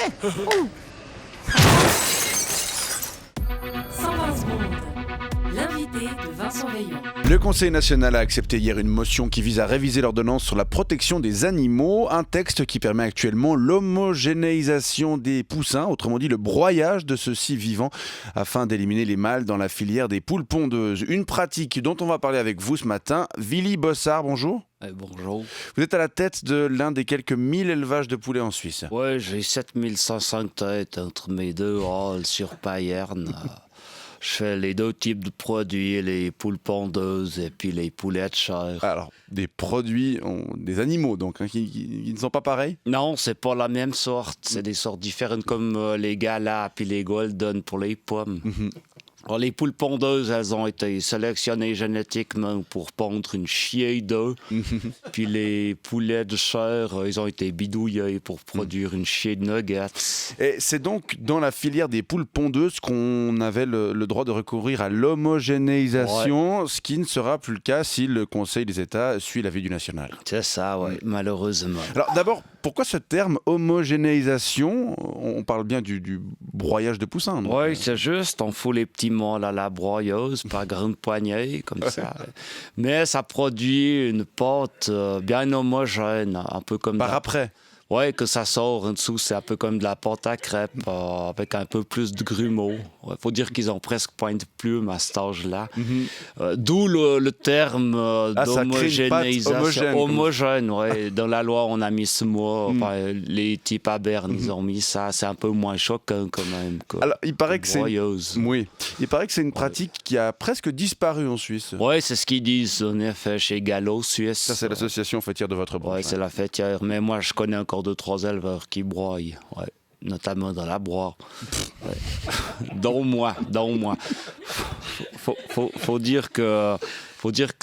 Ouh. 120 secondes. L'invité de Vincent Veillon. Le Conseil national a accepté hier une motion qui vise à réviser l'ordonnance sur la protection des animaux, un texte qui permet actuellement l'homogénéisation des poussins, autrement dit le broyage de ceux-ci vivants, afin d'éliminer les mâles dans la filière des poules pondeuses. Une pratique dont on va parler avec vous ce matin. Willy Bossard, bonjour. Bonjour. Vous êtes à la tête de l'un des quelques 1000 élevages de poulets en Suisse. Ouais, j'ai 7500 têtes entre mes deux halles sur Payerne. Je fais les deux types de produits, les poules pondeuses et puis les poulets de chair. Alors, des produits, des animaux donc, qui ne sont pas pareils? Non, c'est pas la même sorte. C'est des sortes différentes comme les galas puis les golden pour les pommes. Alors, les poules pondeuses, elles ont été sélectionnées génétiquement pour pondre une chier d'œufs. Puis les poulets de chair, ils ont été bidouillés pour produire une chier de nuggets. Et c'est donc dans la filière des poules pondeuses qu'on avait le droit de recourir à l'homogénéisation, ce qui ne sera plus le cas si le Conseil des États suit l'avis du national. C'est ça, ouais, malheureusement. Alors d'abord, pourquoi ce terme homogénéisation? On parle bien du broyage de poussins, non? Oui, c'est juste, on fout les petits mâles à la broyeuse par grande poignée, comme ça. Mais ça produit une pâte bien homogène, un peu comme... Par après? Oui, que ça sort en dessous, c'est un peu comme de la pâte à crêpes, avec un peu plus de grumeaux. Il faut dire qu'ils ont presque point de plume à cet âge-là. D'où le terme d'homogénéisation. Homogène, oui. Dans la loi, on a mis ce mot. Enfin, les types à Berne, ils ont mis ça. C'est un peu moins choquant quand même. Alors, il paraît que broyeuse. Oui. Il paraît que c'est une pratique qui a presque disparu en Suisse. Oui, c'est ce qu'ils disent, en effet, chez Gallo Suisse. Ça, c'est l'association fêtière de votre branche. Oui, c'est la fêtière. Mais moi, je connais encore 2-3 éleveurs qui broient, ouais, notamment dans la broie. Ouais. Dont moi. Faut dire que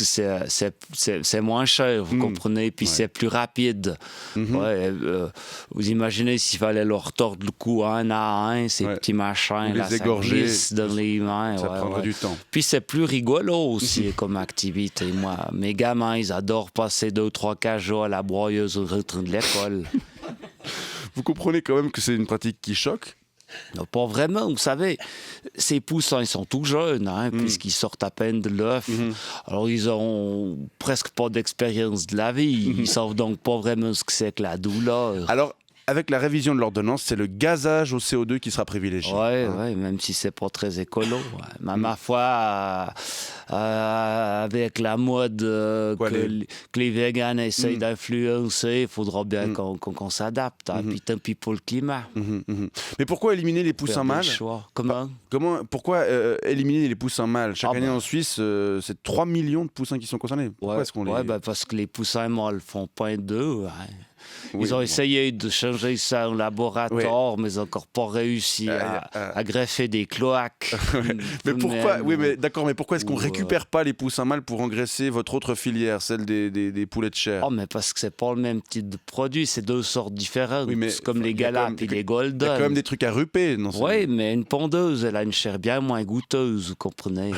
c'est moins cher, vous comprenez, puis c'est plus rapide. Vous imaginez s'il fallait leur tordre le cou un à un, ces petits machins, là, ça glisse dans les mains. Ça prendrait du temps. Puis c'est plus rigolo aussi comme activité. Moi, mes gamins, ils adorent passer 2-3 jours à la broyeuse au retour de l'école. Vous comprenez quand même que c'est une pratique qui choque? Non, pas vraiment. Vous savez, ces poussins, ils sont tout jeunes, puisqu'ils sortent à peine de l'œuf. Alors, ils ont presque pas d'expérience de la vie. Ils savent donc pas vraiment ce que c'est que la douleur. Alors, avec la révision de l'ordonnance, c'est le gazage au CO2 qui sera privilégié. Oui, même si c'est pas très écolo. Mais ma foi, avec la mode que les véganes essayent d'influencer, il faudra bien qu'on s'adapte. Puis tant pis pour le climat. Mais pourquoi éliminer les poussins mâles? Pourquoi éliminer les poussins mâles? Chaque année en Suisse, c'est 3 millions de poussins qui sont concernés. Pourquoi est-ce qu'on les... parce que les poussins mâles font point d'œufs. Ils ont essayé de changer ça en laboratoire, mais ils n'ont encore pas réussi à greffer des cloaques. Mais pourquoi mais pourquoi est-ce qu'on récupère pas les poussins mâles pour engraisser votre autre filière, celle des poulets de chair? Mais parce que c'est pas le même type de produit, c'est deux sortes différentes. C'est comme les galas et les golden. Il y a quand même des trucs à ruper, non? Oui, mais une pondeuse, elle a une chair bien moins goûteuse, vous comprenez.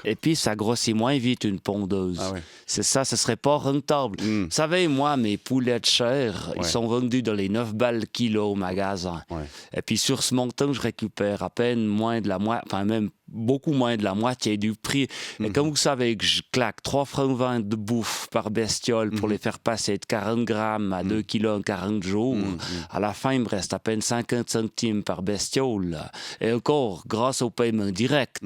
Et puis ça grossit moins vite une pondeuse. C'est ça, ce serait pas rentable. Vous savez, moi, mes poulets de chair, ils sont vendus dans les 9 balles kilo au magasin. Et puis sur ce montant, je récupère à peine moins de la moitié, enfin même beaucoup moins de la moitié du prix. Et comme vous savez que je claque 3,20 francs de bouffe par bestiole pour les faire passer de 40 grammes à 2 kilos en 40 jours, à la fin, il me reste à peine 50 centimes par bestiole. Et encore, grâce au paiement direct.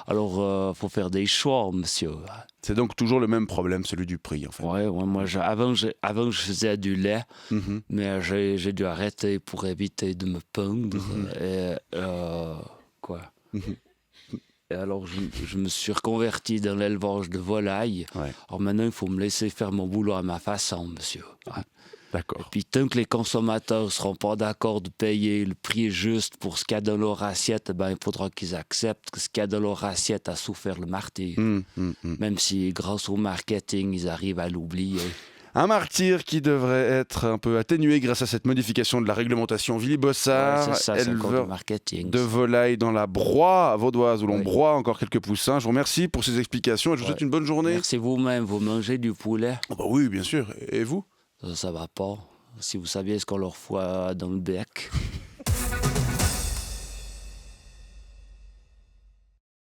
Alors, faut faire des choix, monsieur. C'est donc toujours le même problème, celui du prix, en fait. Oui, moi, avant, je faisais du lait, mais j'ai dû arrêter pour éviter de me pendre. Et, Et alors, je me suis reconverti dans l'élevage de volailles. Alors maintenant, il faut me laisser faire mon boulot à ma façon, monsieur. D'accord. Et puis, tant que les consommateurs ne seront pas d'accord de payer le prix juste pour ce qu'il y a dans leur assiette, il faudra qu'ils acceptent que ce qu'il y a dans leur assiette a souffert le martyr. Même si, grâce au marketing, ils arrivent à l'oublier. Un martyr qui devrait être un peu atténué grâce à cette modification de la réglementation. Willy Bossard, éleveur de volailles dans la broie vaudoise, où l'on broie encore quelques poussins. Je vous remercie pour ces explications et je vous souhaite une bonne journée. Merci vous-même. Vous mangez du poulet? Oui, bien sûr. Et vous? Ça va pas. Si vous saviez ce qu'on leur fout dans le bec.